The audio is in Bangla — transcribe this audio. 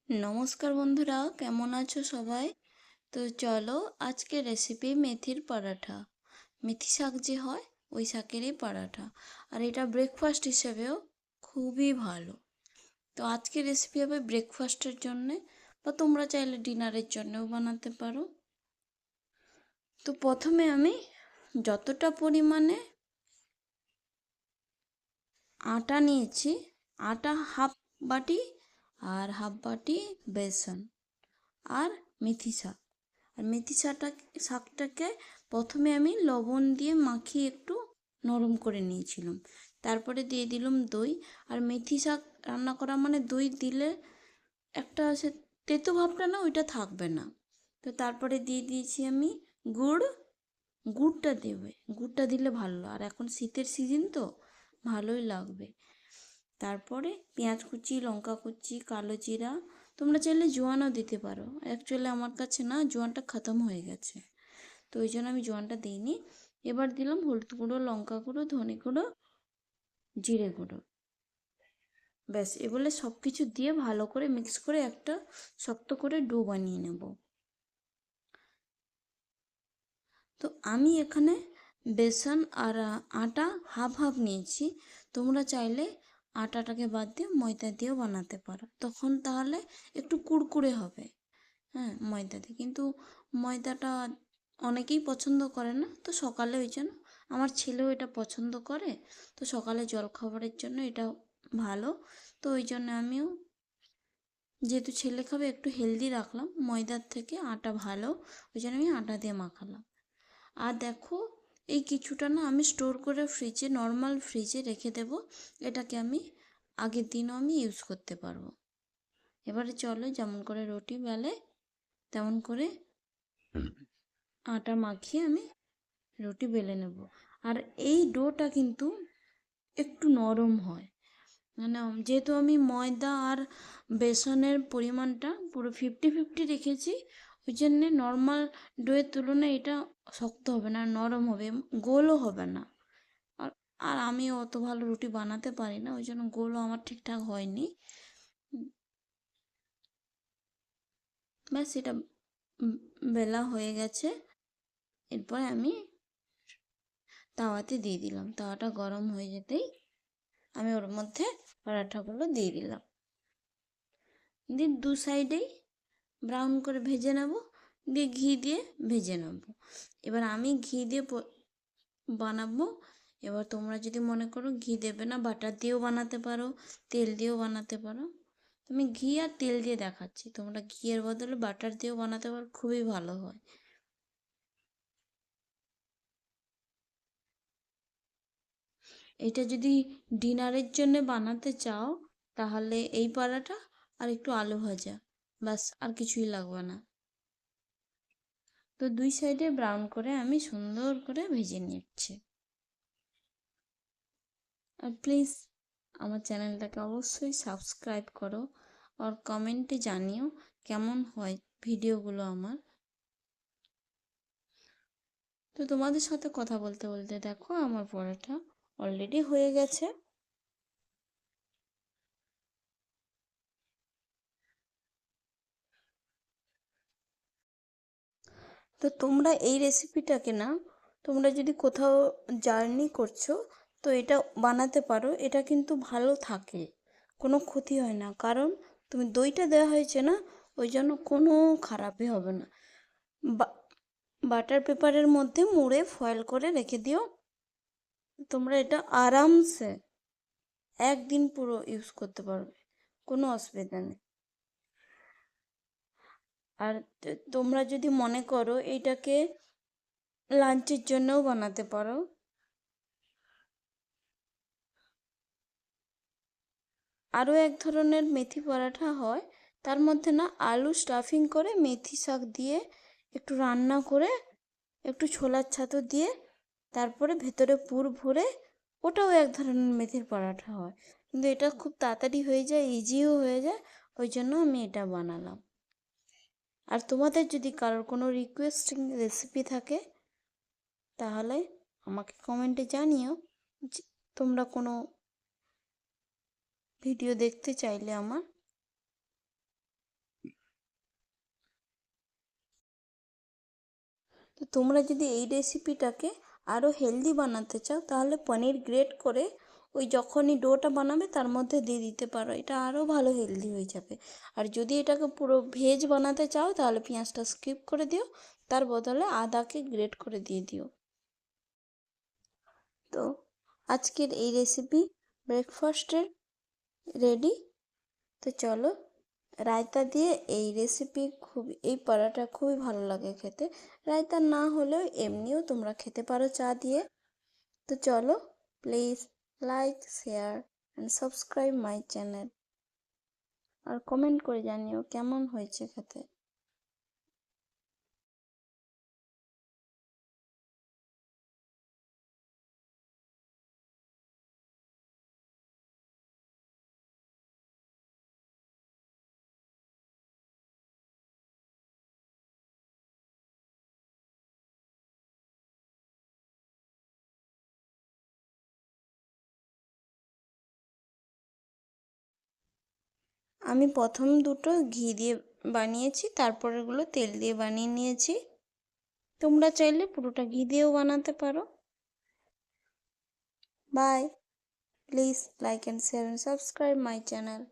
নমস্কার বন্ধুরা, কেমন আছো সবাই? তো চলো, আজকে রেসিপি মেথির পরাঠা। মেথি শাক যে হয়, ওই শাকেরই পরাঠা। আর এটা ব্রেকফাস্ট হিসেবেও খুবই ভালো। তো আজকে রেসিপি হবে ব্রেকফাস্টের জন্যে, বা তোমরা চাইলে ডিনারের জন্যও বানাতে পারো। তো প্রথমে আমি যতটা পরিমাণে আটা নিয়েছি, আটা হাফ বাটি, আর হাফ বাটি বেসন, আর মেথি শাক। আর মেথি শাকটাকে প্রথমে আমি লবণ দিয়ে মাখিয়ে একটু নরম করে নিয়েছিলাম। তারপরে দিয়ে দিলাম দই। আর মেথি শাক রান্না করা মানে দই দিলে একটা সে তেতো ভাবটা না, ওইটা থাকবে না। তো তারপরে দিয়ে দিয়েছি আমি গুড়। গুড়টা দেবে, গুড়টা দিলে ভালো, আর এখন শীতের সিজন তো ভালোই লাগবে। তারপরে পেঁয়াজ কুচি, লঙ্কা কুচি, কালো জিরা, তোমরা চাইলে জোয়ানও দিতে পারো। অ্যাকচুয়ালি আমার কাছে না জোয়ানটা খতম হয়ে গেছে, তো ওই জন্য আমি জোয়ানটা দিইনি। এবার দিলাম হলুদ গুঁড়ো, লঙ্কা গুঁড়ো, ধনে গুঁড়ো, জিরে গুঁড়ো। ব্যাস, এগুলো সব কিছু দিয়ে ভালো করে মিক্স করে একটা শক্ত করে ডো বানিয়ে নেব। তো আমি এখানে বেসন আর আটা হাফ হাফ নিয়েছি। তোমরা চাইলে আটাটাকে বাদ দিয়ে ময়দা দিয়েও বানাতে পারো, তখন তাহলে একটু কুড়কুড়ে হবে। হ্যাঁ, ময়দা দিয়ে, কিন্তু ময়দাটা অনেকেই পছন্দ করে না, তো সকালে ওই জন্য আমার ছেলেও এটা পছন্দ করে, তো সকালে জলখাবারের জন্য এটা ভালো। তো ওই জন্য আমিও, যেহেতু ছেলে খাবে, একটু হেলদি রাখলাম, ময়দার থেকে আটা ভালো, ওই জন্য আমি আটা দিয়ে মাখালাম। আর দেখো, এই কিছুটা না আমি স্টোর করে ফ্রিজে, নর্মাল ফ্রিজে রেখে দেব। এটাকে আমি আগের দিনও আমি ইউজ করতে পারবো। এবারে চলো, যেমন করে রুটি বেলে তেমন করে আটা মাখিয়ে আমি রুটি বেলে নেব। আর এই ডোটা কিন্তু একটু নরম হয়, মানে যেহেতু আমি ময়দা আর বেসনের পরিমাণটা পুরো 50-50 রেখেছি, ওই জন্যে নর্মাল ডোয়ের তুলনায় এটা শক্ত হবে না, নরম হবে, গোলও হবে না। আর আর আমি অত ভালো রুটি বানাতে পারি না, ওই জন্য গোলও আমার ঠিকঠাক হয়নি। ব্যাস, এটা বেলা হয়ে গেছে। এরপর আমি তাওয়াতে দিয়ে দিলাম, তাওয়াটা গরম হয়ে যেতেই আমি ওর মধ্যে পরাঠাগুলো দিয়ে দিলাম, দিয়ে দু সাইডেই ব্রাউন করে ভেজে নেব, দিয়ে ঘি দিয়ে ভেজে নেব। এবার আমি ঘি দিয়ে বানাবো। এবার তোমরা যদি মনে করো ঘি দেবে না, বাটার দিয়েও বানাতে পারো, তেল দিয়েও বানাতে পারো। আমি ঘি আর তেল দিয়ে দেখাচ্ছি, তোমরা ঘিয়ের বদলে বাটার দিয়েও বানাতে পারো, খুবই ভালো হয়। এটা যদি ডিনারের জন্য বানাতে চাও, তাহলে এই পরাটা আর একটু আলু ভাজা, বাস, আর কিছুই লাগবে না। তো দুই সাইডে ব্রাউন করে আমি সুন্দর করে ভেজে নিচ্ছি। আর প্লিজ আমার চ্যানেলটাকে অবশ্যই সাবস্ক্রাইব করো, আর কমেন্টে জানিও কেমন হয় ভিডিওগুলো আমার। তো তোমাদের সাথে কথা বলতে বলতে দেখো আমার পরোটা অলরেডি হয়ে গেছে। তো তোমরা এই রেসিপিটাকে না, তোমরা যদি কোথাও জার্নি করছো, তো এটা বানাতে পারো। এটা কিন্তু ভালো থাকে, কোনো ক্ষতি হয় না, কারণ তুমি দইটা দেওয়া হয়েছে না, ওই জন্য কোনো খারাপই হবে না। বাটার পেপারের মধ্যে মুড়ে ফয়েল করে রেখে দিও, তোমরা এটা আরামসে একদিন পুরো ইউজ করতে পারবে, কোনো অসুবিধা নেই। আর তোমরা যদি মনে করো এটাকে লাঞ্চের জন্যও বানাতে পারো। আরও এক ধরনের মেথি পরাঠা হয়, তার মধ্যে না আলু স্টাফিং করে মেথি শাক দিয়ে একটু রান্না করে, একটু ছোলার ছাতু দিয়ে, তারপরে ভেতরে পুর ভরে, ওটাও এক ধরনের মেথির পরাঠা হয়। কিন্তু এটা খুব তাড়াতাড়ি হয়ে যায়, ইজিও হয়ে যায়, ওই জন্য আমি এটা বানালাম। আর তোমাদের যদি কারোর কোনো রিকোয়েস্টিং রেসিপি থাকে, তাহলে আমাকে কমেন্টে জানিও যে তোমরা কোনো ভিডিও দেখতে চাইলে আমার। তো তোমরা যদি এই রেসিপিটাকে আরও হেলদি বানাতে চাও তাহলে পনির গ্রেট করে ওই যখনই ডোটা বানাবে তার মধ্যে দিয়ে দিতে পারো, এটা আরও ভালো হেলদি হয়ে যাবে। আর যদি এটাকে পুরো ভেজ বানাতে চাও তাহলে পেঁয়াজটা স্কিপ করে দিও, তার বদলে আদাকে গ্রেট করে দিয়ে দিও। তো আজকের এই রেসিপি ব্রেকফাস্টের রেডি। তো চলো, রায়তা দিয়ে এই রেসিপি এই পরোটা খুবই ভালো লাগে খেতে। রায়তা না হলেও এমনিও তোমরা খেতে পারো চা দিয়ে। তো চলো, please like, share and subscribe my channel, আর কমেন্ট করে জানিও কেমন হয়েছে খেতে। আমি প্রথম দুটো ঘি দিয়ে বানিয়েছি, তারপরেরগুলো তেল দিয়ে বানিয়ে নিয়েছি। তোমরা চাইলে পুরোটা ঘি দিয়েও বানাতে পারো। Bye, please like and share and subscribe my channel.